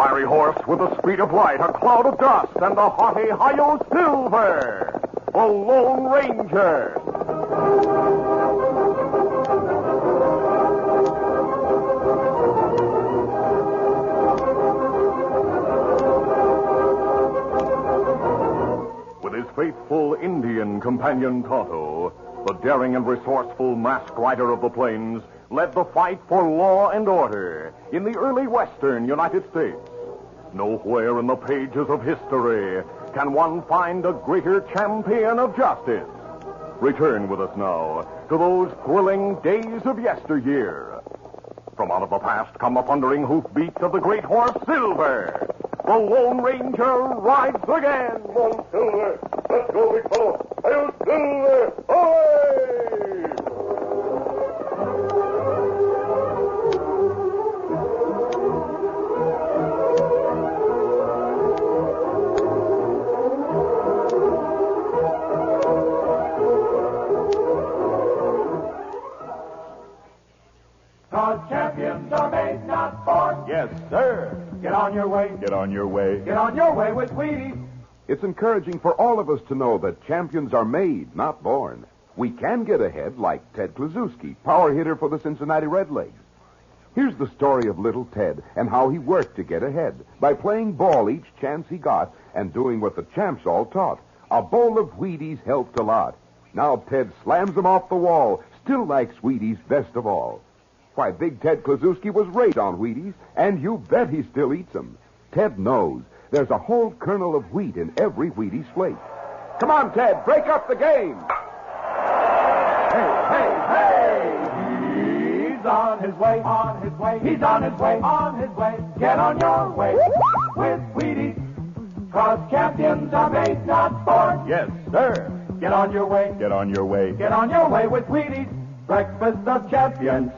fiery horse with the speed of light, a cloud of dust, and the haughty Hi-Yo Silver, the Lone Ranger. With his faithful Indian companion Tonto, the daring and resourceful masked rider of the plains led the fight for law and order in the early western United States. Nowhere in the pages of history can one find a greater champion of justice. Return with us now to those thrilling days of yesteryear. From out of the past come the thundering hoofbeats of the great horse Silver. The Lone Ranger rides again. Come on, Silver. Let's go, big fellow. Hail, Silver! Away! Champions are made, not born. Yes, sir. Get on your way. Get on your way. Get on your way with Wheaties. It's encouraging for all of us to know that champions are made, not born. We can get ahead like Ted Kluszewski, power hitter for the Cincinnati Redlegs. Here's the story of little Ted and how he worked to get ahead by playing ball each chance he got and doing what the champs all taught. A bowl of Wheaties helped a lot. Now Ted slams them off the wall, still likes Wheaties best of all. Why, Big Ted Kluszewski was raised on Wheaties, and you bet he still eats them. Ted knows there's a whole kernel of wheat in every Wheaties flake. Come on, Ted, break up the game. Hey, hey, hey! He's on his way, on his way. He's on his way, on his way. Get on your way with Wheaties. 'Cause champions are made, not born. Yes, sir. Get on your way. Get on your way. Get on your way with Wheaties. Breakfast of champions.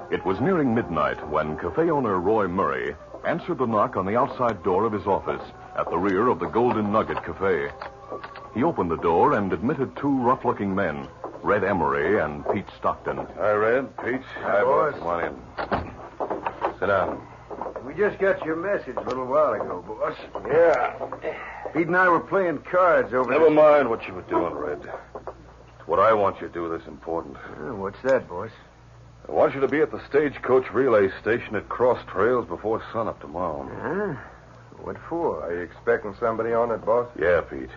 It was nearing midnight when cafe owner Roy Murray answered the knock on the outside door of his office at the rear of the Golden Nugget Cafe. He opened the door and admitted two rough-looking men, Red Emery and Pete Stockton. Hi, Red. Pete. Hi, boss. Come on in. Sit down. We just got your message a little while ago, boss. Yeah. Pete and I were playing cards over Never mind what you were doing, Red. What I want you to do that's important. What's that, boss? I want you to be at the stagecoach relay station at Cross Trails before sunup tomorrow. Huh? What for? Are you expecting somebody on it, boss? Yeah, Pete.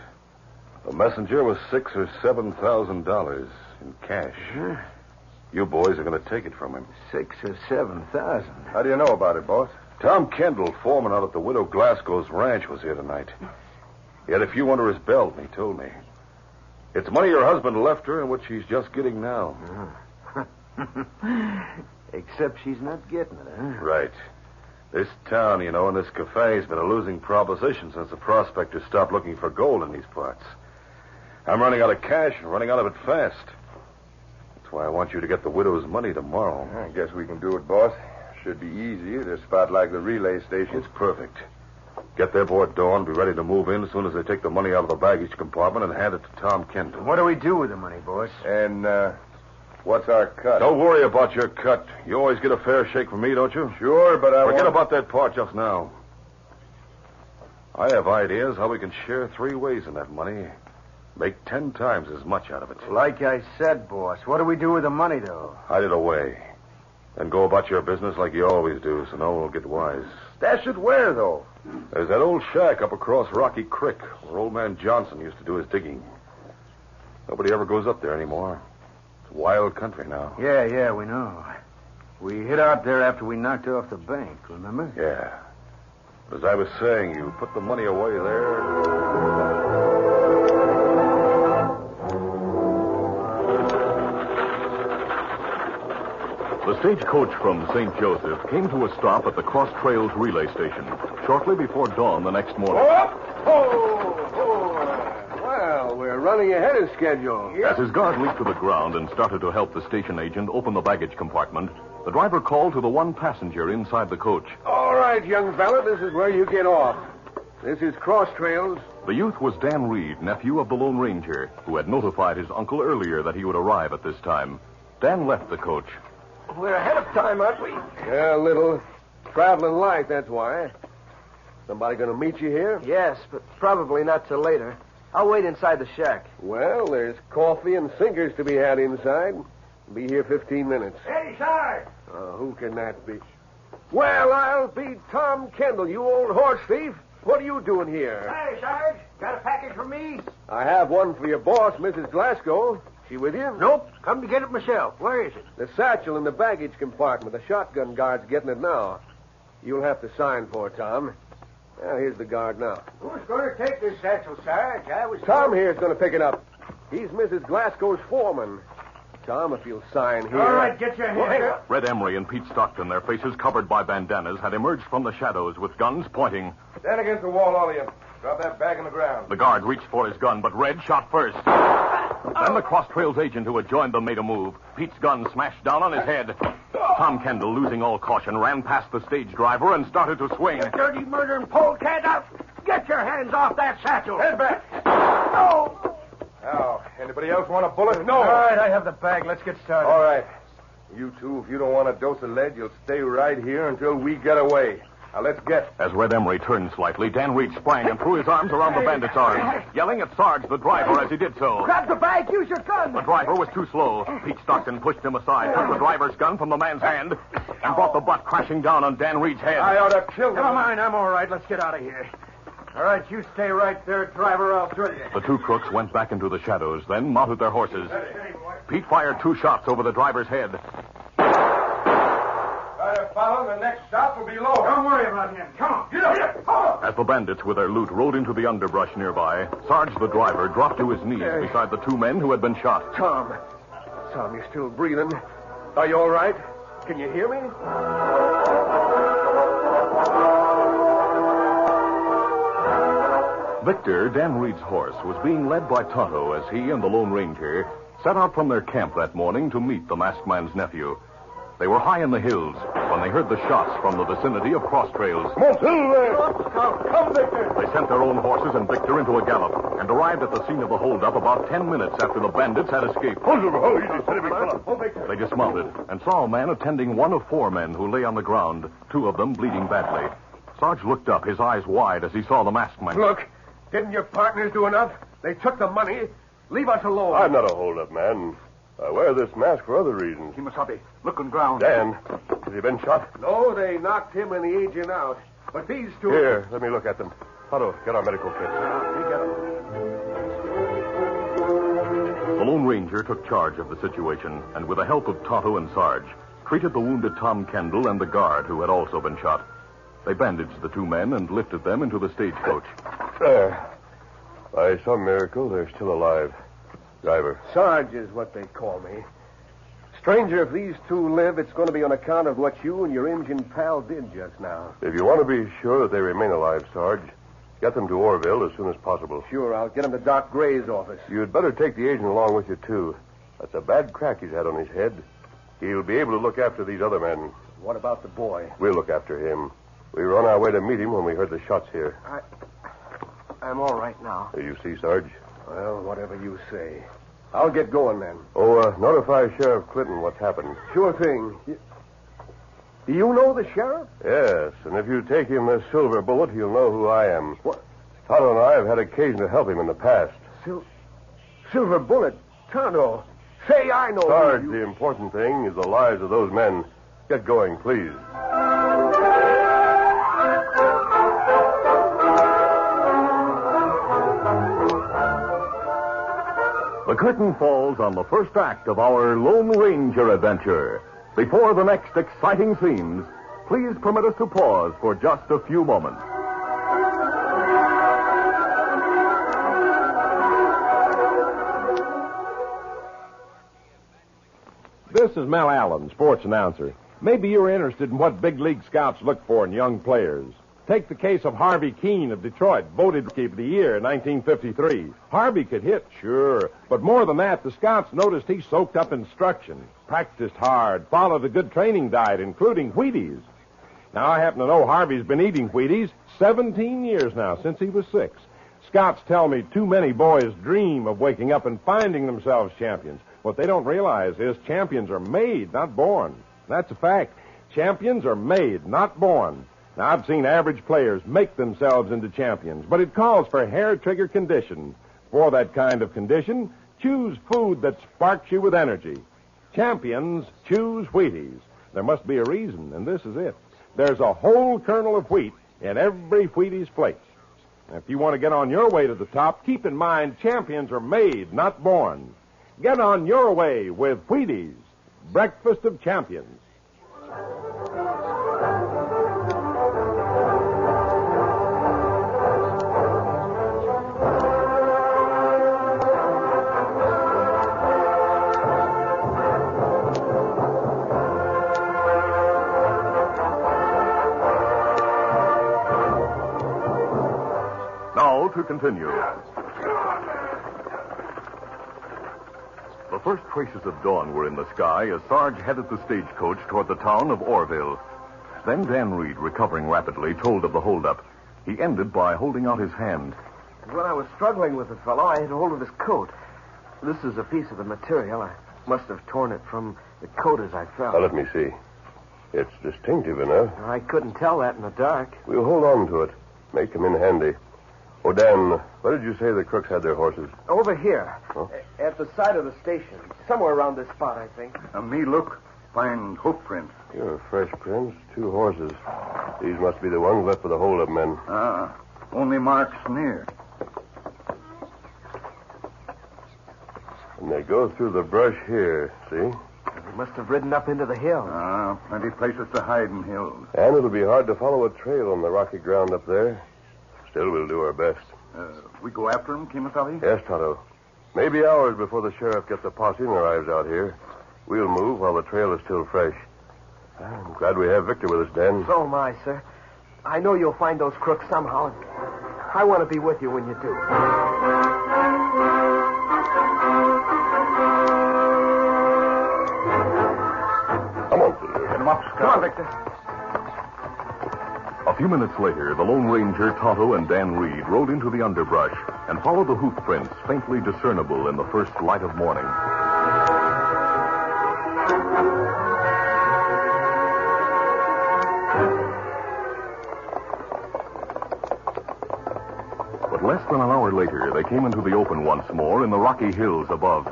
The messenger was $6,000 or $7,000 in cash. Huh? You boys are going to take it from him. 6,000 or 7,000. How do you know about it, boss? Tom Kendall, foreman out at the Widow Glasgow's ranch, was here tonight. He had a few under his belt, and he told me. It's money your husband left her, and which she's just getting now. Except she's not getting it, huh? Right. This town, you know, and this cafe has been a losing proposition since the prospectors stopped looking for gold in these parts. I'm running out of cash and running out of it fast. That's why I want you to get the widow's money tomorrow. I guess we can do it, boss. Should be easy at a spot like the relay station. It's perfect. Get there before dawn, be ready to move in as soon as they take the money out of the baggage compartment and hand it to Tom Kendall. What do we do with the money, boss? And, what's our cut? Don't worry about your cut. You always get a fair shake from me, don't you? Sure, but Forget about that part just now. I have ideas how we can share 3 ways in that money. Make 10 times as much out of it. Like I said, boss, what do we do with the money, though? Hide it away. Then go about your business like you always do, so no one will get wise. Stash it where, though? There's that old shack up across Rocky Creek where old man Johnson used to do his digging. Nobody ever goes up there anymore. It's wild country now. Yeah, we know. We hid out there after we knocked off the bank, remember? Yeah. But as I was saying, you put the money away there. The stagecoach from St. Joseph came to a stop at the Cross Trails relay station shortly before dawn the next morning. Well, we're running ahead of schedule. As his guard leaped to the ground and started to help the station agent open the baggage compartment, the driver called to the one passenger inside the coach. All right, young fella, this is where you get off. This is Cross Trails. The youth was Dan Reed, nephew of the Lone Ranger, who had notified his uncle earlier that he would arrive at this time. Dan left the coach. We're ahead of time, aren't we? Yeah, a little. Traveling light, that's why. Somebody going to meet you here? Yes, but probably not till later. I'll wait inside the shack. Well, there's coffee and sinkers to be had inside. Be here 15 minutes. Hey, Sarge! Who can that be? Well, I'll be Tom Kendall, you old horse thief. What are you doing here? Hey, Sarge, got a package for me? I have one for your boss, Mrs. Glasgow. She with you? Nope. Come to get it myself. Where is it? The satchel in the baggage compartment. The shotgun guard's getting it now. You'll have to sign for it, Tom. Here's the guard now. Who's going to take this satchel, Sarge? Tom here's going to pick it up. He's Mrs. Glasgow's foreman. Tom, if you'll sign here. All right, get your hands up. Red Emery and Pete Stockton, their faces covered by bandanas, had emerged from the shadows with guns pointing. Stand against the wall, all of you. Drop that bag on the ground. The guard reached for his gun, but Red shot first. Then the Cross Trails agent who had joined them made a move. Pete's gun smashed down on his head. Tom Kendall, losing all caution, ran past the stage driver and started to swing. Dirty murdering polecat out. Get your hands off that satchel. Head back. No. Now, anybody else want a bullet? No. All right, I have the bag. Let's get started. All right. You two, if you don't want a dose of lead, you'll stay right here until we get away. Now, let's get. As Red Emery turned slightly, Dan Reed sprang and threw his arms around the bandit's arms, yelling at Sarge, the driver, as he did so. Grab the bag. Use your gun. The driver was too slow. Pete Stockton pushed him aside, took the driver's gun from the man's hand, and brought the butt crashing down on Dan Reed's head. I ought to kill them. Come on, I'm all right. Let's get out of here. All right, you stay right there, driver. I'll throw you. The two crooks went back into the shadows, then mounted their horses. Pete fired 2 shots over the driver's head. Try to follow. The next stop will be low. Don't worry about him. Come on. Get up. As the bandits with their loot rode into the underbrush nearby, Sarge, the driver, dropped to his knees beside the 2 men who had been shot. Tom, you're still breathing. Are you all right? Can you hear me? Victor, Dan Reed's horse, was being led by Tonto as he and the Lone Ranger set out from their camp that morning to meet the masked man's nephew. They were high in the hills when they heard the shots from the vicinity of Cross Trails. Come, Victor. They sent their own horses and Victor into a gallop and arrived at the scene of the holdup about 10 minutes after the bandits had escaped. They dismounted and saw a man attending one of 4 men who lay on the ground, 2 of them bleeding badly. Sarge looked up, his eyes wide, as he saw the masked man. Look, didn't your partners do enough? They took the money. Leave us alone. I'm not a hold-up man. I wear this mask for other reasons. Kimasabi, look on ground. Dan, has he been shot? No, they knocked him and the agent out. But these 2... Here, let me look at them. Otto, get our medical kits. The Lone Ranger took charge of the situation and, with the help of Tonto and Sarge, treated the wounded Tom Kendall and the guard who had also been shot. They bandaged the 2 men and lifted them into the stagecoach. There. By some miracle, they're still alive. Driver. Sarge is what they call me. Stranger, if these 2 live, it's going to be on account of what you and your Indian pal did just now. If you want to be sure that they remain alive, Sarge, get them to Orville as soon as possible. Sure, I'll get them to Doc Gray's office. You'd better take the agent along with you, too. That's a bad crack he's had on his head. He'll be able to look after these other men. What about the boy? We'll look after him. We were on our way to meet him when we heard the shots here. I'm all right now. You see, Sarge? Well, whatever you say. I'll get going then. Oh, notify Sheriff Clinton what's happened. Sure thing. Do you know the sheriff? Yes, and if you take him this silver bullet, he'll know who I am. What? Tonto and I have had occasion to help him in the past. Silver bullet? Tonto. Say I know. Sarge, the important thing is the lives of those men. Get going, please. The curtain falls on the first act of our Lone Ranger adventure. Before the next exciting scenes, please permit us to pause for just a few moments. This is Mel Allen, sports announcer. Maybe you're interested in what big league scouts look for in young players. Take the case of Harvey Keene of Detroit, voted Rookie of the Year in 1953. Harvey could hit, sure, but more than that, the scouts noticed he soaked up instruction, practiced hard, followed a good training diet, including Wheaties. Now, I happen to know Harvey's been eating Wheaties 17 years now, since he was 6. Scouts tell me too many boys dream of waking up and finding themselves champions. What they don't realize is champions are made, not born. That's a fact. Champions are made, not born. Now, I've seen average players make themselves into champions, but it calls for hair-trigger condition. For that kind of condition, choose food that sparks you with energy. Champions choose Wheaties. There must be a reason, and this is it. There's a whole kernel of wheat in every Wheaties plate. Now, if you want to get on your way to the top, keep in mind champions are made, not born. Get on your way with Wheaties, breakfast of champions. Now to continue. The first traces of dawn were in the sky as Sarge headed the stagecoach toward the town of Orville. Then Dan Reed, recovering rapidly, told of the holdup. He ended by holding out his hand. When I was struggling with the fellow, I had hold of his coat. This is a piece of the material. I must have torn it from the coat as I fell. Now, let me see. It's distinctive enough. I couldn't tell that in the dark. We'll hold on to it. May come in handy. Oh, Dan, where did you say the crooks had their horses? Over here. Huh? At the side of the station. Somewhere around this spot, I think. Me look. Find hoof prints. You're fresh prints. 2 horses. These must be the ones left for the hold-up men. Only marks near. And they go through the brush here, see? They must have ridden up into the hills. Plenty places to hide in hills. And it'll be hard to follow a trail on the rocky ground up there. Still, we'll do our best. We go after him, Kimasabi? Yes, Tonto. Maybe hours before the sheriff gets a posse and arrives out here. We'll move while the trail is still fresh. I'm glad we have Victor with us, Dan. So am I, sir. I know you'll find those crooks somehow. And I want to be with you when you do. Come on, Silver. Get him up, Scott. Come on, Victor. A few minutes later, the Lone Ranger, Tonto, and Dan Reed rode into the underbrush and followed the hoof prints faintly discernible in the first light of morning. But less than an hour later, they came into the open once more in the rocky hills above.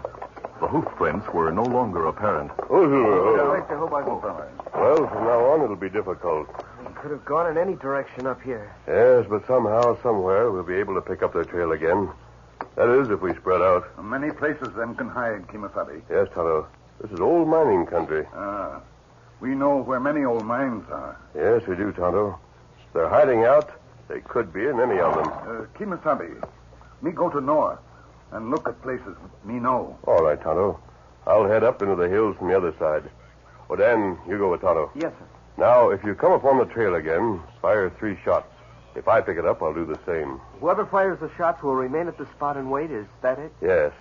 The hoof prints were no longer apparent. Oh, Silver. Victor, hope I can... Well, from now on, it'll be difficult. Could have gone in any direction up here. Yes, but somehow, somewhere, we'll be able to pick up their trail again. That is, if we spread out. Many places them can hide, Kimasabi. Yes, Tonto. This is old mining country. We know where many old mines are. Yes, we do, Tonto. If they're hiding out, they could be in any of them. Kimasabi, me go to north and look at places me know. All right, Tonto. I'll head up into the hills from the other side. Oh, Dan, you go with Tonto. Yes, sir. Now, if you come upon the trail again, fire 3 shots. If I pick it up, I'll do the same. Whoever fires the shots will remain at the spot and wait. Is that it? Yes.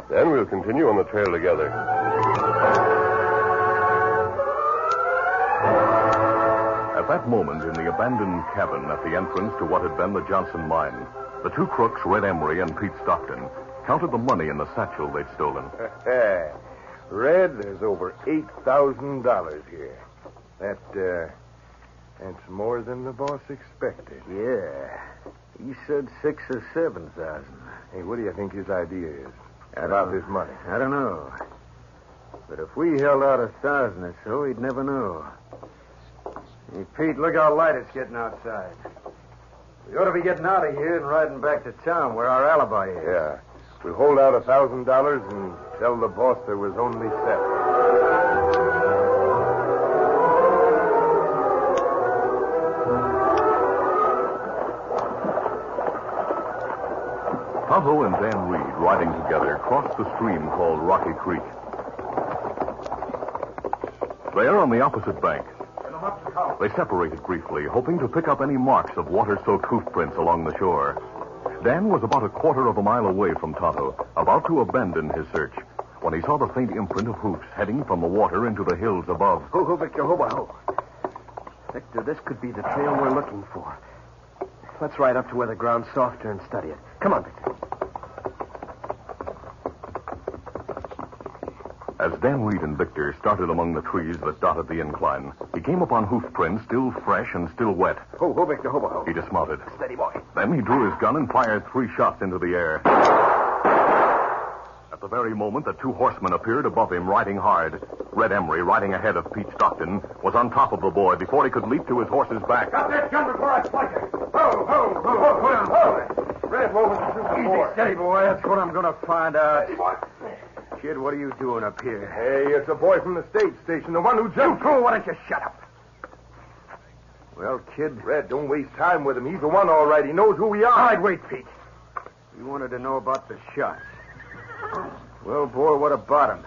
Then we'll continue on the trail together. At that moment, in the abandoned cabin at the entrance to what had been the Johnson mine, the 2 crooks, Red Emery and Pete Stockton, counted the money in the satchel they'd stolen. Red, there's over $8,000 here. That's more than the boss expected. Yeah. He said 6,000 or 7,000. Hey, what do you think his idea is about this money? I don't know. But if we held out 1,000 or so, he'd never know. Hey, Pete, look how light it's getting outside. We ought to be getting out of here and riding back to town where our alibi is. Yeah. We'll hold out $1,000 and tell the boss there was only 7. Tonto and Dan Reed, riding together, crossed the stream called Rocky Creek. There, on the opposite bank, they separated briefly, hoping to pick up any marks of water-soaked hoof prints along the shore. Dan was about a quarter of a mile away from Tonto, about to abandon his search, when he saw the faint imprint of hoofs heading from the water into the hills above. Victor, Victor, this could be the trail we're looking for. Let's ride up to where the ground's softer and study it. Come on, Victor. As Dan Reed and Victor started among the trees that dotted the incline, he came upon hoof prints still fresh and still wet. Ho, Victor, ho. He dismounted. Steady, boy. Then he drew his gun and fired 3 shots into the air. At the very moment, the 2 horsemen appeared above him, riding hard. Red Emery, riding ahead of Pete Stockton, was on top of the boy before he could leap to his horse's back. Got that gun before I spike it. Ho. Red, moving to shoot the boy. Steady, boy. That's what I'm going to find out. Steady, boy. Kid, what are you doing up here? Hey, it's a boy from the stage station, the one who jumped. You fool, why don't you shut up? Well, kid, Red, don't waste time with him. He's the one, all right. He knows who we are. All right, wait, Pete. You wanted to know about the shots. Well, boy, what about him?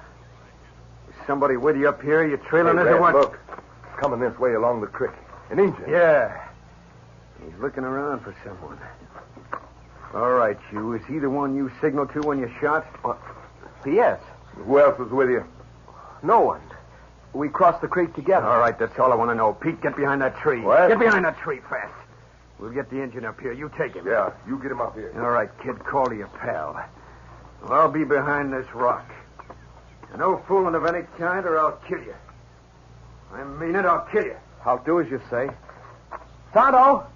Is somebody with you up here? You trailing us Red, or what? Look, it's coming this way along the creek. An Injun. Yeah. He's looking around for someone. All right, you. Is he the one you signaled to when you shot? Yes. Who else was with you? No one. We crossed the creek together. All right, that's all I want to know. Pete, get behind that tree. What? Get behind that tree fast. We'll get the engine up here. You take him. Yeah, you get him up here. All right, kid, call to your pal. Well, I'll be behind this rock. And no fooling of any kind or I'll kill you. I mean it, I'll kill you. I'll do as you say. Tonto!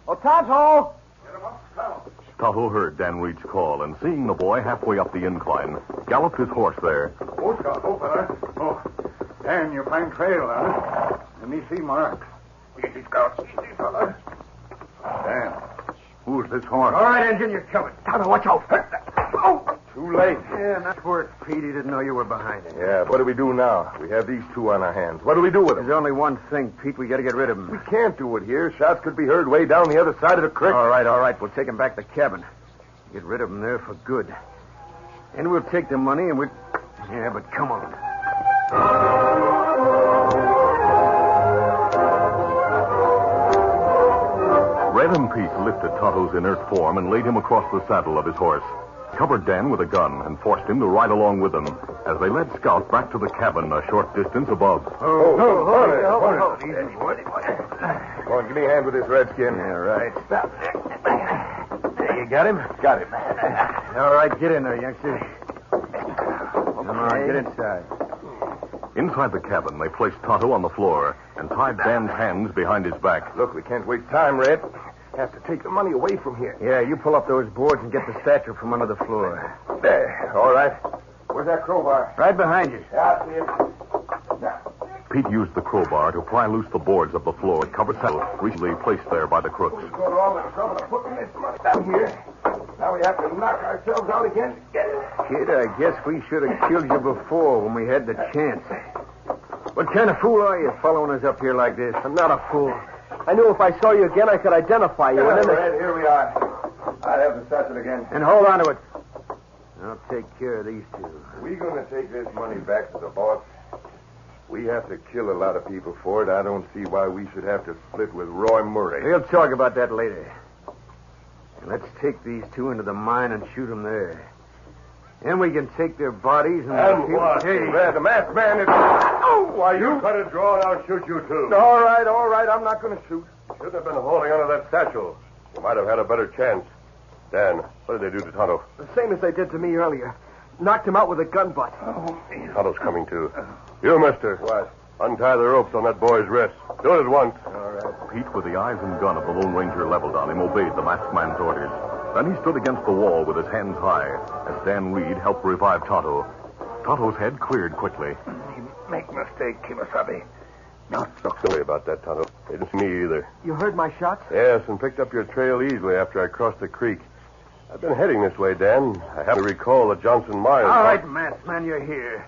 Oh, Tonto! Get him up, Tonto. Tonto heard Dan Reed's call, and seeing the boy halfway up the incline, galloped his horse there. Oh, fella. Oh, Dan, you find trail, huh? Let me see marks. Easy, Scout. Easy, fella. Dan, who's this horse? All right, Injun, you're coming. Tonto, watch out. Oh! Too late. Yeah, that's where Pete. He didn't know you were behind him. Yeah, what do we do now? We have these 2 on our hands. What do we do with them? There's only one thing, Pete. We got to get rid of him. We can't do it here. Shots could be heard way down the other side of the creek. All right. We'll take him back to the cabin. Get rid of him there for good. And we'll take the money and we'll... Yeah, but come on. Red and Pete lifted Tonto's inert form and laid him across the saddle of his horse, covered Dan with a gun, and forced him to ride along with them as they led Scout back to the cabin a short distance above. Hold it. Easy, boy. Come on, give me a hand with this redskin. Yeah, right. There, you got him? Got him. All right, get in there, youngster. Come on, get inside. Inside the cabin, they placed Tonto on the floor and tied Dan's hands behind his back. Look, we can't waste time, Red. Have to take the money away from here. Yeah, you pull up those boards and get the statue from under the floor. There. All right. Where's that crowbar? Right behind you. Yeah, I see it. Pete used the crowbar to pry loose the boards of the floor covered saddle recently placed there by the crooks. We've got all the trouble of putting this money down here. Now we have to knock ourselves out again. Kid, I guess we should have killed you before when we had the chance. What kind of fool are you following us up here like this? I'm not a fool. I knew if I saw you again, I could identify you. Red, here we are. I have the satchel again. And hold on to it. I'll take care of these 2. We're going to take this money back to the boss. We have to kill a lot of people for it. I don't see why we should have to split with Roy Murray. We'll talk about that later. Let's take these 2 into the mine and shoot them there. Then we can take their bodies and... what? Hey, Red, the masked man is... Oh, why, you cut it draw and I'll shoot you, too. All right. I'm not going to shoot. Shouldn't have been holding onto that satchel. You might have had a better chance. Dan, what did they do to Tonto? The same as they did to me earlier. Knocked him out with a gun butt. Tonto's coming, too. You, mister. What? Untie the ropes on that boy's wrists. Do it at once. All right. Pete, with the eyes and gun of the Lone Ranger leveled on him, obeyed the masked man's orders. Then he stood against the wall with his hands high as Dan Reed helped revive Tonto. Tonto's head cleared quickly. Make mistake, Kimasabi. Not so silly about that, Tonto. They didn't see me either. You heard my shots? Yes, and picked up your trail easily after I crossed the creek. I've been heading this way, Dan. I happen to recall that Johnson Myers... All right, masked man, you're here.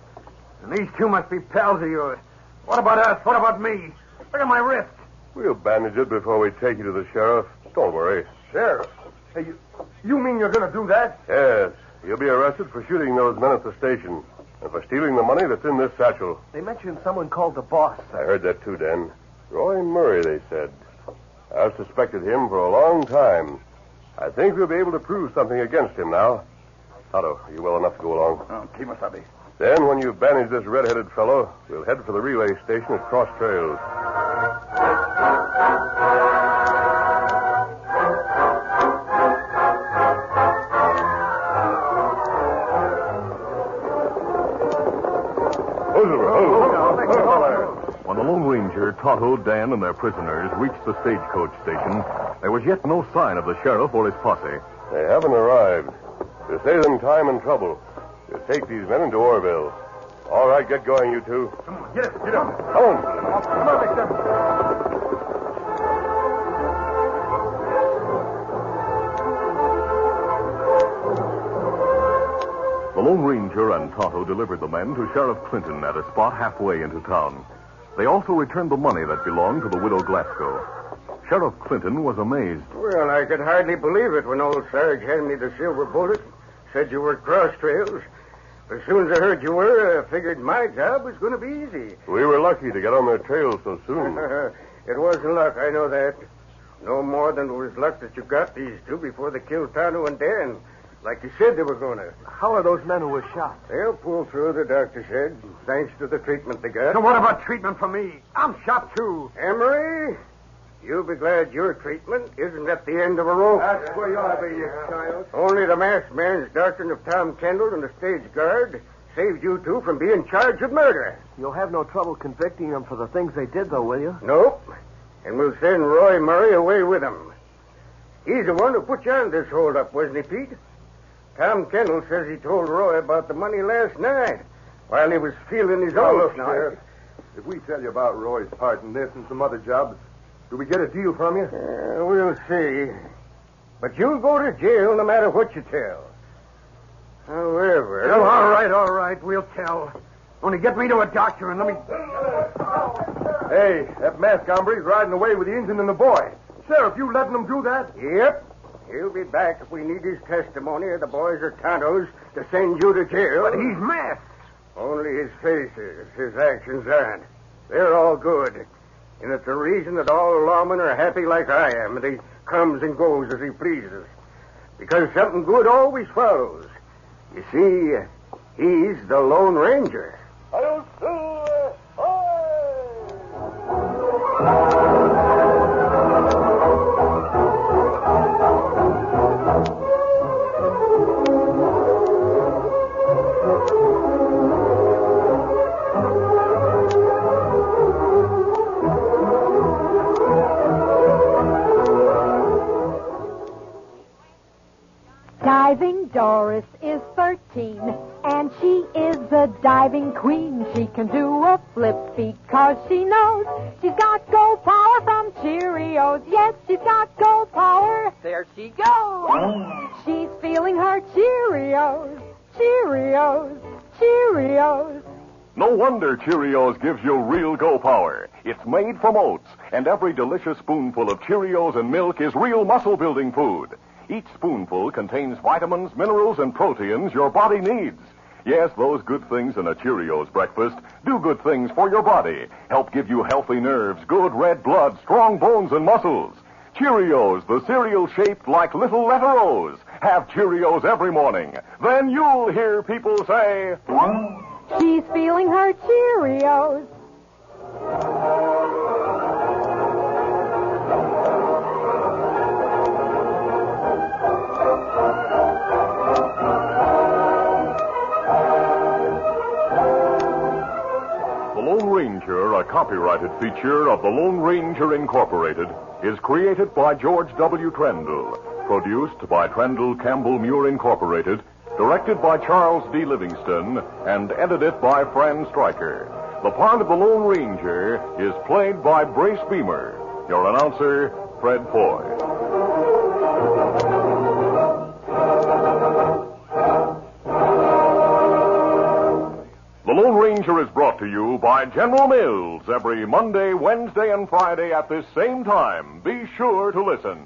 And these 2 must be pals of yours. What about us? What about me? Look at my wrist. We'll bandage it before we take you to the sheriff. Don't worry. Sheriff? Hey, you mean you're going to do that? Yes. You'll be arrested for shooting those men at the station and for stealing the money that's in this satchel. They mentioned someone called the boss. I heard that too, Dan. Roy Murray, they said. I've suspected him for a long time. I think we'll be able to prove something against him now. Tonto, are you well enough to go along? Oh, Kimasabi. Then, when you've bandaged this red-headed fellow, we'll head for the relay station at Cross Trails. Tonto, Dan, and their prisoners reached the stagecoach station, there was yet no sign of the sheriff or his posse. They haven't arrived. To save them time and trouble, we'll take these men into Orville. All right, get going, you two. Come on, get up. Come on. Come on, Victor. The Lone Ranger and Tonto delivered the men to Sheriff Clinton at a spot halfway into town. They also returned the money that belonged to the widow Glasgow. Sheriff Clinton was amazed. Well, I could hardly believe it when old Sarge handed me the silver bullet. Said you were cross trails. As soon as I heard you were, I figured my job was going to be easy. We were lucky to get on their trail so soon. It wasn't luck, I know that. No more than it was luck that you got these two before they killed Tonto and Dan, like you said they were going to. How are those men who were shot? They'll pull through, the doctor said, thanks to the treatment they got. So what about treatment for me? I'm shot, too. Emery, you'll be glad your treatment isn't at the end of a rope. That's where you ought to be, you child. Only the masked man's doctrine of Tom Kendall and the stage guard saved you two from being charged with murder. You'll have no trouble convicting them for the things they did, though, will you? Nope. And we'll send Roy Murray away with them. He's the one who put you on this holdup, wasn't he, Pete? Tom Kendall says he told Roy about the money last night while he was feeling his own. Look, Sheriff, if we tell you about Roy's part in this and some other jobs, do we get a deal from you? We'll see. But you'll go to jail no matter what you tell. However... Oh, all right, we'll tell. Only get me to a doctor and let me... Hey, that masked hombre's riding away with the Injun and the boy. Sheriff, you letting them do that? Yep. He'll be back if we need his testimony or the boys or Tonto's to send you to jail. But he's masked. Only his face is. His actions aren't. They're all good. And it's the reason that all lawmen are happy like I am, and he comes and goes as he pleases. Because something good always follows. You see, he's the Lone Ranger. Diving Doris is 13, and she is the diving queen. She can do a flip because she knows she's got gold power from Cheerios. Yes, she's got gold power. There she goes. She's feeling her Cheerios, Cheerios, Cheerios. No wonder Cheerios gives you real go power. It's made from oats, and every delicious spoonful of Cheerios and milk is real muscle-building food. Each spoonful contains vitamins, minerals, and proteins your body needs. Yes, those good things in a Cheerios breakfast do good things for your body. Help give you healthy nerves, good red blood, strong bones, and muscles. Cheerios, the cereal shaped like little letter O's. Have Cheerios every morning. Then you'll hear people say... She's feeling her Cheerios. The Lone Ranger, a copyrighted feature of the Lone Ranger Incorporated, is created by George W. Trendle, produced by Trendle Campbell Muir Incorporated, directed by Charles D. Livingston, and edited by Fran Stryker. The part of the Lone Ranger is played by Brace Beamer. Your announcer, Fred Foy. The Lone Ranger is brought to you by General Mills every Monday, Wednesday, and Friday at this same time. Be sure to listen.